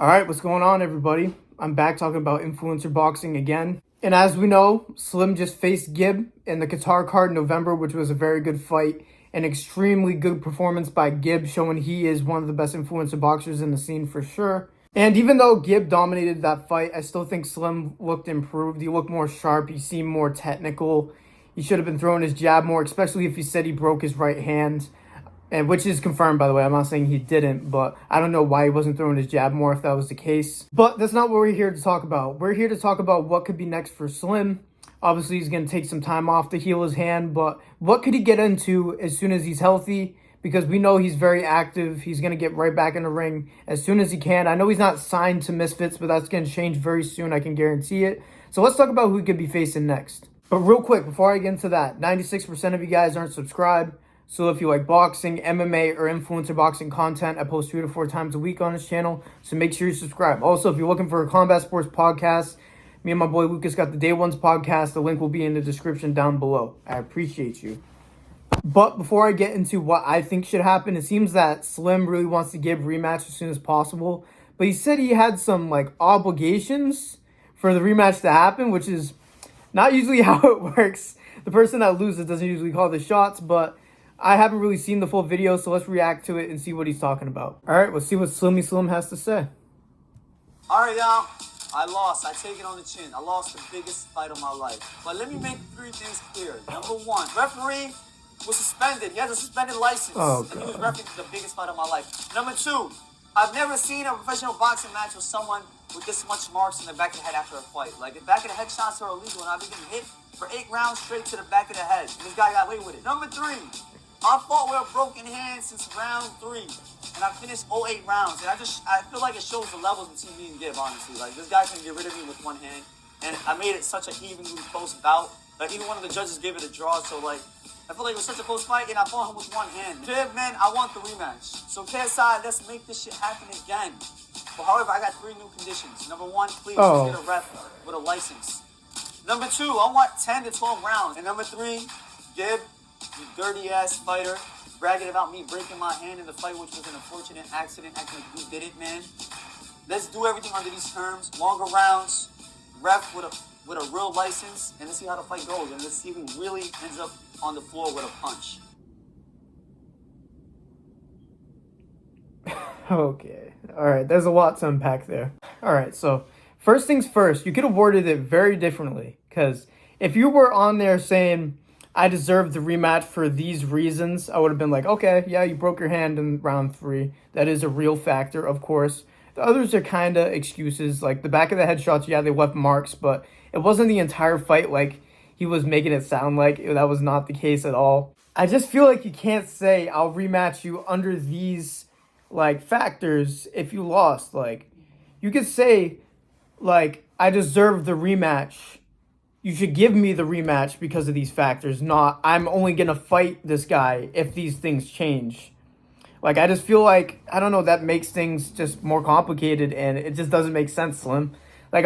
All right, what's going on, everybody? I'm back talking about influencer boxing again. And as we know, Slim just faced Gib in the Qatar card in November, which was a very good fight. An extremely good performance by Gib, showing he is one of the best influencer boxers in the scene for sure. And even though Gib dominated that fight, I still think Slim looked improved. He looked more sharp. He seemed more technical. He should have been throwing his jab more, especially if he said he broke his right hand. And which is confirmed, by the way. I'm not saying he didn't, but I don't know why he wasn't throwing his jab more if that was the case. But that's not what we're here to talk about. We're here to talk about what could be next for Slim. Obviously, he's going to take some time off to heal his hand, but what could he get into as soon as he's healthy? Because we know he's very active. He's going to get right back in the ring as soon as he can. I know he's not signed to Misfits, but that's going to change very soon. I can guarantee it. So let's talk about who he could be facing next. But real quick, before I get into that, 96% of you guys aren't subscribed. So if you like boxing, MMA, or influencer boxing content, I post 3 to 4 times a week on this channel. So make sure you subscribe. Also, if you're looking for a combat sports podcast, me and my boy Lucas got the Day Ones podcast. The link will be in the description down below. I appreciate you. But before I get into what I think should happen, it seems that Slim really wants to give rematch as soon as possible. But he said he had some obligations for the rematch to happen, which is not usually how it works. The person that loses doesn't usually call the shots, but I haven't really seen the full video, so let's react to it and see what he's talking about. All right, let's see what Slimmy Slim has to say. All right, y'all. I lost. I take it on the chin. I lost the biggest fight of my life. But let me make 3 things clear. Number 1, referee was suspended. He has a suspended license. Oh, and he was refereeing the biggest fight of my life. Number 2, I've never seen a professional boxing match with someone with this much marks in the back of the head after a fight. Like, the back of the head shots are illegal, and I've been getting hit for 8 rounds straight to the back of the head. And this guy got away with it. Number 3, I fought with a broken hand since round 3, and I finished 08 rounds. And I feel like it shows the levels between me and Gib, honestly. Like, this guy can get rid of me with 1 hand, and I made it such an evenly close bout. Like, even one of the judges gave it a draw, so I feel like it was such a close fight, and I fought him with 1 hand. Gib, man, I want the rematch. So KSI, let's make this shit happen again. But however, I got 3 new conditions. Number 1, please get a ref with a license. Number 2, I want 10 to 12 rounds. And number 3, Gib, you dirty-ass fighter, bragging about me breaking my hand in the fight, which was an unfortunate accident, acting like you did it, man. Let's do everything under these terms. Longer rounds, ref with a real license, and let's see how the fight goes. And let's see who really ends up on the floor with a punch. Okay. All right. There's a lot to unpack there. All right. So first things first, you could have worded it very differently. Because if you were on there saying, I deserve the rematch for these reasons, I would have been like, okay, yeah, you broke your hand in round 3. That is a real factor, of course. The others are kind of excuses. Like the back of the head shots, yeah, they left marks, but it wasn't the entire fight like he was making it sound like. That was not the case at all. I just feel like you can't say, I'll rematch you under these factors if you lost. Like, you could say, I deserve the rematch. You should give me the rematch because of these factors, not I'm only going to fight this guy if these things change. I just feel like, I don't know, that makes things just more complicated, and it just doesn't make sense, Slim. I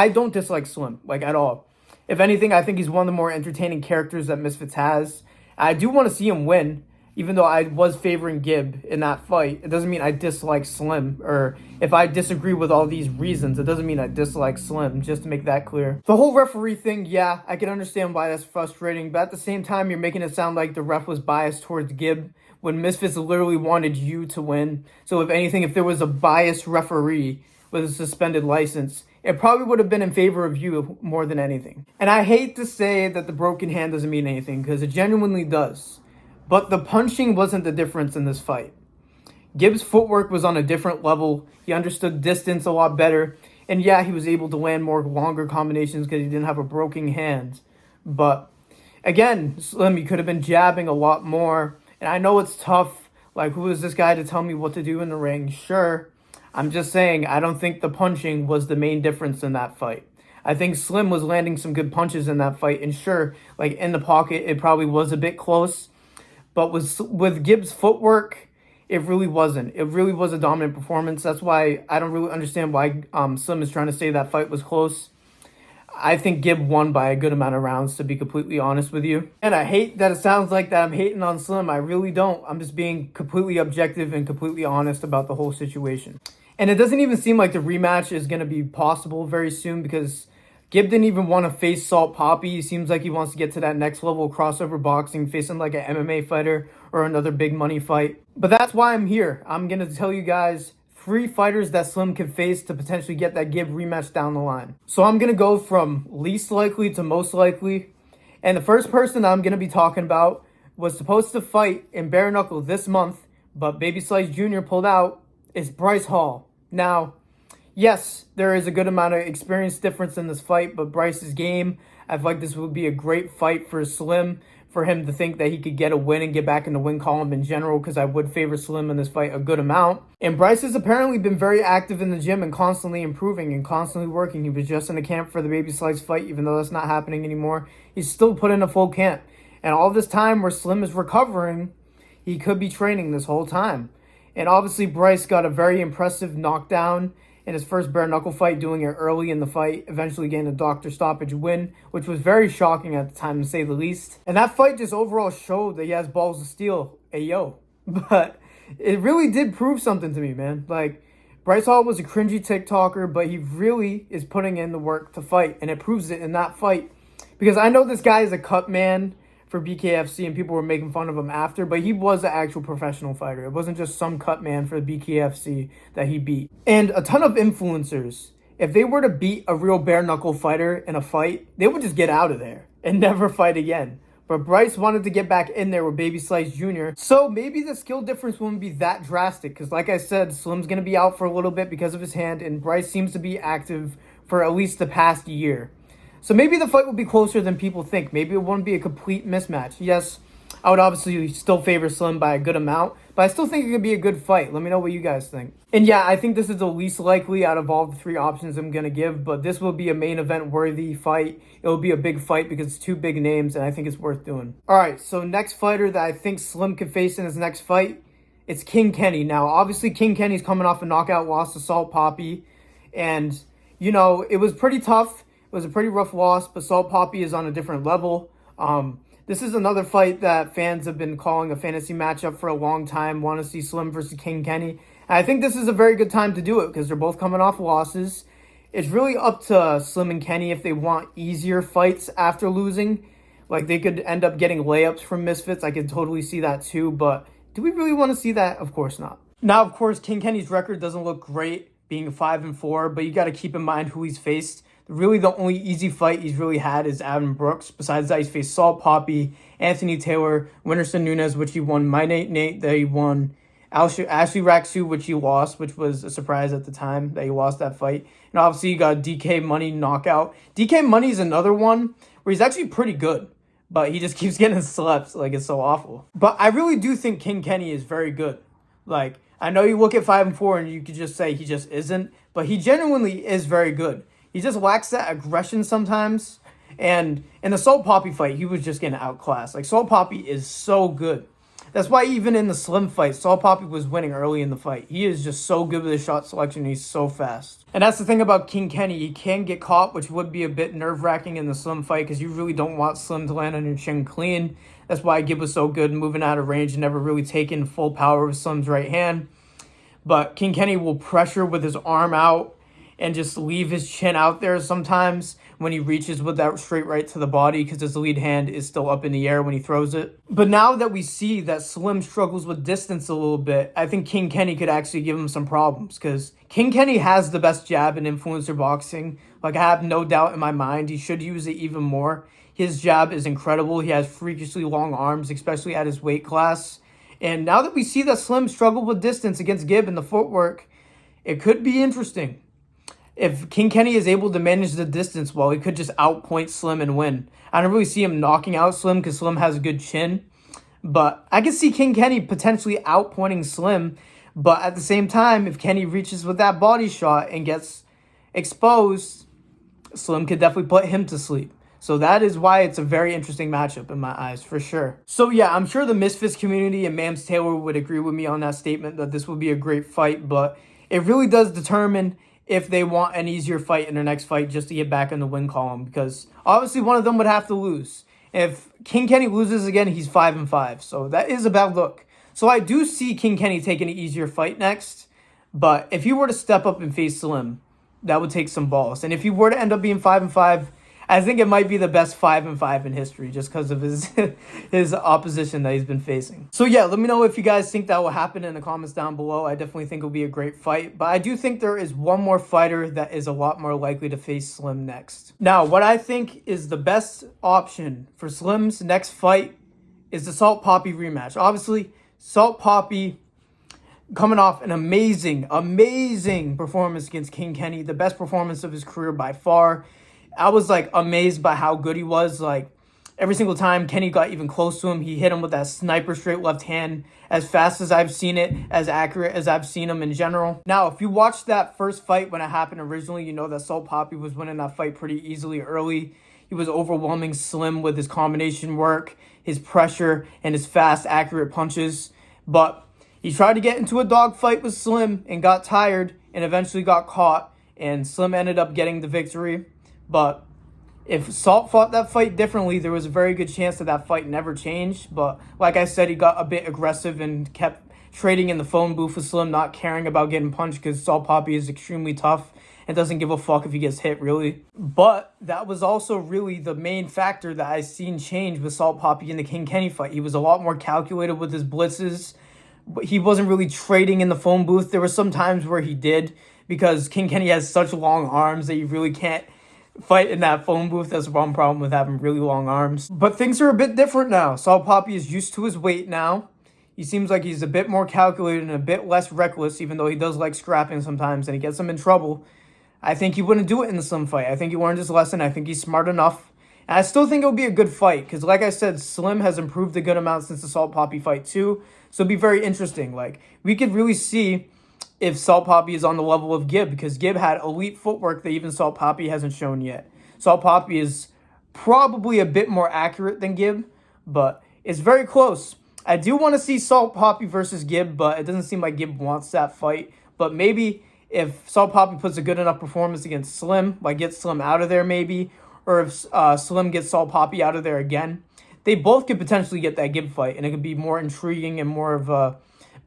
don't dislike Slim, at all. If anything, I think he's one of the more entertaining characters that Misfits has. I do want to see him win, even though I was favoring Gib in that fight. It doesn't mean I dislike Slim, or if I disagree with all these reasons, it doesn't mean I dislike Slim, just to make that clear. The whole referee thing, yeah, I can understand why that's frustrating, but at the same time, you're making it sound like the ref was biased towards Gib when Misfits literally wanted you to win. So if anything, if there was a biased referee with a suspended license, it probably would have been in favor of you more than anything. And I hate to say that the broken hand doesn't mean anything, because it genuinely does. But the punching wasn't the difference in this fight. Gib's footwork was on a different level. He understood distance a lot better. And yeah, he was able to land more longer combinations because he didn't have a broken hand. But again, Slim, he could have been jabbing a lot more. And I know it's tough. Who is this guy to tell me what to do in the ring? Sure. I'm just saying, I don't think the punching was the main difference in that fight. I think Slim was landing some good punches in that fight. And sure, in the pocket, it probably was a bit close. But with Gib's footwork, it really wasn't. It really was a dominant performance. That's why I don't really understand why Slim is trying to say that fight was close. I think Gib won by a good amount of rounds, to be completely honest with you. And I hate that it sounds like that I'm hating on Slim. I really don't. I'm just being completely objective and completely honest about the whole situation. And it doesn't even seem like the rematch is going to be possible very soon because Gib didn't even want to face Salt Poppy. He seems like he wants to get to that next level of crossover boxing, facing like an MMA fighter or another big money fight. But that's why I'm here. I'm going to tell you guys 3 fighters that Slim could face to potentially get that Gib rematch down the line. So I'm going to go from least likely to most likely. And the first person I'm going to be talking about was supposed to fight in bare knuckle this month, but Baby Slice Jr. pulled out, is Bryce Hall. Now, yes, there is a good amount of experience difference in this fight, but Bryce's game, I feel like this would be a great fight for Slim, for him to think that he could get a win and get back in the win column in general, because I would favor Slim in this fight a good amount. And Bryce has apparently been very active in the gym and constantly improving and constantly working. He was just in a camp for the Baby Slice fight, even though that's not happening anymore. He's still put in a full camp. And all this time where Slim is recovering, he could be training this whole time. And obviously Bryce got a very impressive knockdown in his first bare knuckle fight, doing it early in the fight, eventually getting a doctor stoppage win, which was very shocking at the time, to say the least. And that fight just overall showed that he has balls of steel. Ayo. But it really did prove something to me, man. Like, Bryce Hall was a cringy TikToker, but he really is putting in the work to fight, and it proves it in that fight. Because I know this guy is a cut man for BKFC, and people were making fun of him after, but he was an actual professional fighter. It wasn't just some cut man for the BKFC that he beat. And a ton of influencers, if they were to beat a real bare knuckle fighter in a fight, they would just get out of there and never fight again. But Bryce wanted to get back in there with Baby Slice Jr. So maybe the skill difference wouldn't be that drastic, because like I said, Slim's going to be out for a little bit because of his hand, and Bryce seems to be active for at least the past year. So maybe the fight will be closer than people think. Maybe it won't be a complete mismatch. Yes, I would obviously still favor Slim by a good amount, but I still think it could be a good fight. Let me know what you guys think. And yeah, I think this is the least likely out of all the 3 options I'm going to give, but this will be a main event worthy fight. It will be a big fight because it's 2 big names, and I think it's worth doing. All right, so next fighter that I think Slim could face in his next fight, it's King Kenny. Now, obviously, King Kenny's coming off a knockout loss to Salt Poppy, and, you know, it was pretty tough. It was a pretty rough loss, but Salt Poppy is on a different level. This is another fight that fans have been calling a fantasy matchup for a long time. Want to see Slim versus King Kenny. And I think this is a very good time to do it because they're both coming off losses. It's really up to Slim and Kenny if they want easier fights after losing. Like, they could end up getting layups from Misfits. I could totally see that too, but do we really want to see that? Of course not. Now, of course, King Kenny's record doesn't look great, being 5-4, but you got to keep in mind who he's faced. Really, the only easy fight he's really had is Adam Brooks. Besides that, he's faced Salt Poppy, Anthony Taylor, Winterson Nunes, which he won, My Nate, that he won, Ashley Raksu, which he lost, which was a surprise at the time that he lost that fight. And obviously, you got DK Money knockout. DK Money's another one where he's actually pretty good, but he just keeps getting slept. Like, it's so awful. But I really do think King Kenny is very good. Like, I know you look at 5-4 and you could just say he just isn't, but he genuinely is very good. He just lacks that aggression sometimes. And in the Salt Poppy fight, he was just getting outclassed. Like, Salt Poppy is so good. That's why even in the Slim fight, Salt Poppy was winning early in the fight. He is just so good with his shot selection. He's so fast. And that's the thing about King Kenny. He can get caught, which would be a bit nerve-wracking in the Slim fight because you really don't want Slim to land on your chin clean. That's why Gib was so good moving out of range and never really taking full power with Slim's right hand. But King Kenny will pressure with his arm out and just leave his chin out there sometimes when he reaches with that straight right to the body because his lead hand is still up in the air when he throws it. But now that we see that Slim struggles with distance a little bit, I think King Kenny could actually give him some problems because King Kenny has the best jab in influencer boxing. Like, I have no doubt in my mind he should use it even more. His jab is incredible. He has freakishly long arms, especially at his weight class. And now that we see that Slim struggled with distance against Gib in the footwork, it could be interesting. If King Kenny is able to manage the distance well, he could just outpoint Slim and win. I don't really see him knocking out Slim because Slim has a good chin. But I can see King Kenny potentially outpointing Slim. But at the same time, if Kenny reaches with that body shot and gets exposed, Slim could definitely put him to sleep. So that is why it's a very interesting matchup in my eyes, for sure. So yeah, I'm sure the Misfits community and Mams Taylor would agree with me on that statement that this would be a great fight. But it really does determine if they want an easier fight in their next fight just to get back in the win column. Because obviously one of them would have to lose. If King Kenny loses again, he's 5-5. So that is a bad look. So I do see King Kenny taking an easier fight next. But if he were to step up and face Slim, that would take some balls. And if he were to end up being 5-5, I think it might be the best 5-5 in history just because of his his opposition that he's been facing. So yeah, let me know if you guys think that will happen in the comments down below. I definitely think it'll be a great fight. But I do think there is one more fighter that is a lot more likely to face Slim next. Now, what I think is the best option for Slim's next fight is the Salt Papi rematch. Obviously, Salt Papi coming off an amazing performance against King Kenny. The best performance of his career by far. I was like amazed by how good he was. Like every single time Kenny got even close to him, he hit him with that sniper straight left hand as fast as I've seen it, as accurate as I've seen him in general. Now, if you watched that first fight when it happened originally, you know that Salt Papi was winning that fight pretty easily early. He was overwhelming Slim with his combination work, his pressure, and his fast, accurate punches. But he tried to get into a dogfight with Slim and got tired and eventually got caught, and Slim ended up getting the victory. But if Salt fought that fight differently, there was a very good chance that that fight never changed. But like I said, he got a bit aggressive and kept trading in the phone booth with Slim, not caring about getting punched because Salt Papi is extremely tough and doesn't give a fuck if he gets hit, really. But that was also really the main factor that I seen change with Salt Papi in the King Kenny fight. He was a lot more calculated with his blitzes. He wasn't really trading in the phone booth. There were some times where he did because King Kenny has such long arms that you really can't fight in that phone booth. That's one problem with having really long arms. But things are a bit different now. Salt Papi is used to his weight now. He seems like he's a bit more calculated and a bit less reckless, even though he does like scrapping sometimes and he gets him in trouble. I think he wouldn't do it in the Slim fight. I think he learned his lesson. I think he's smart enough. And I still think it'll be a good fight because, like I said, Slim has improved a good amount since the Salt Papi fight too. So it'll be very interesting. Like, we could really see if Salt Papi is on the level of Gib, because Gib had elite footwork that even Salt Papi hasn't shown yet. Salt Papi is probably a bit more accurate than Gib, but it's very close. I do want to see Salt Papi versus Gib, but it doesn't seem like Gib wants that fight. But maybe if Salt Papi puts a good enough performance against Slim, like gets Slim out of there maybe, or if Slim gets Salt Papi out of there again, they both could potentially get that Gib fight, and it could be more intriguing and more of a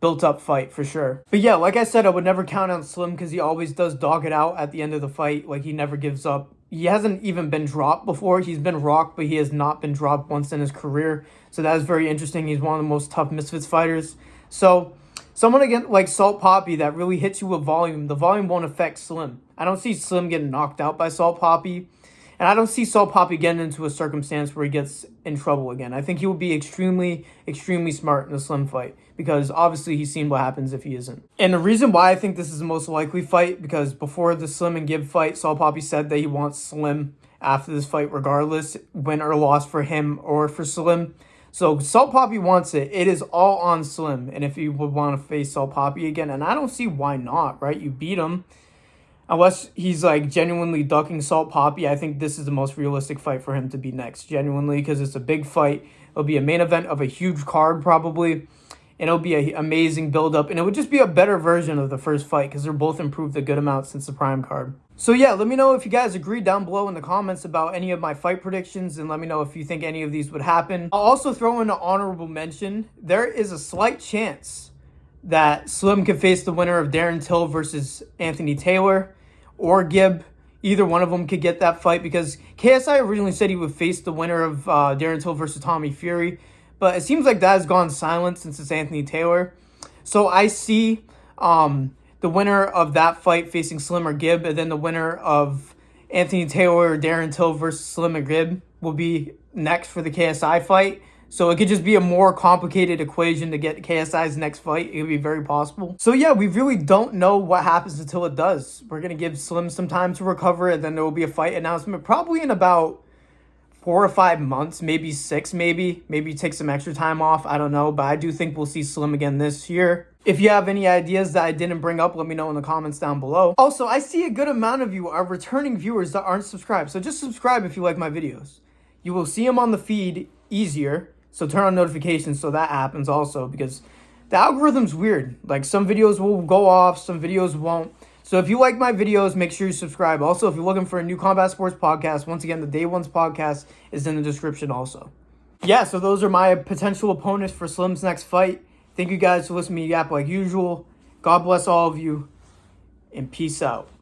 built-up fight for sure. But yeah, like I said, I would never count on Slim because he always does dog it out at the end of the fight. Like, he never gives up. He hasn't even been dropped before. He's been rocked, but he has not been dropped once in his career. So that is very interesting. He's one of the most tough Misfits fighters. So someone again like Salt Papi that really hits you with volume, the volume won't affect Slim. I don't see Slim getting knocked out by Salt Papi. And I don't see Salt Papi getting into a circumstance where he gets in trouble again. I think he will be extremely smart in the Slim fight because obviously he's seen what happens if he isn't. And the reason why I think this is the most likely fight, because before the Slim and Gib fight, Salt Papi said that he wants Slim after this fight regardless, win or loss for him or for Slim. So Salt Papi wants it. It is all on Slim. And if he would want to face Salt Papi again, and I don't see why not, right? You beat him. Unless he's like genuinely ducking Salt Papi, I think this is the most realistic fight for him to be next. Genuinely, because it's a big fight. It'll be a main event of a huge card probably. And it'll be an amazing build-up. And it would just be a better version of the first fight because they're both improved a good amount since the Prime card. So yeah, let me know if you guys agree down below in the comments about any of my fight predictions. And let me know if you think any of these would happen. I'll also throw in an honorable mention. There is a slight chance that Slim could face the winner of Darren Till versus Anthony Taylor or Gib. Either one of them could get that fight because KSI originally said he would face the winner of Darren Till versus Tommy Fury. But it seems like that has gone silent since it's Anthony Taylor. So I see the winner of that fight facing Slim or Gib, and then the winner of Anthony Taylor or Darren Till versus Slim or Gib will be next for the KSI fight. So it could just be a more complicated equation to get KSI's next fight. It could be very possible. So yeah, we really don't know what happens until it does. We're going to give Slim some time to recover, and then there will be a fight announcement probably in about 4 or 5 months, maybe 6, maybe take some extra time off. I don't know, but I do think we'll see Slim again this year. If you have any ideas that I didn't bring up, let me know in the comments down below. Also, I see a good amount of you are returning viewers that aren't subscribed. So just subscribe if you like my videos. You will see them on the feed easier. So turn on notifications so that happens also, because the algorithm's weird. Like, some videos will go off, some videos won't. So if you like my videos, make sure you subscribe. Also, if you're looking for a new combat sports podcast, once again, the Day One's podcast is in the description also. Yeah, so those are my potential opponents for Slim's next fight. Thank you guys for listening to me yap like usual. God bless all of you. and peace out.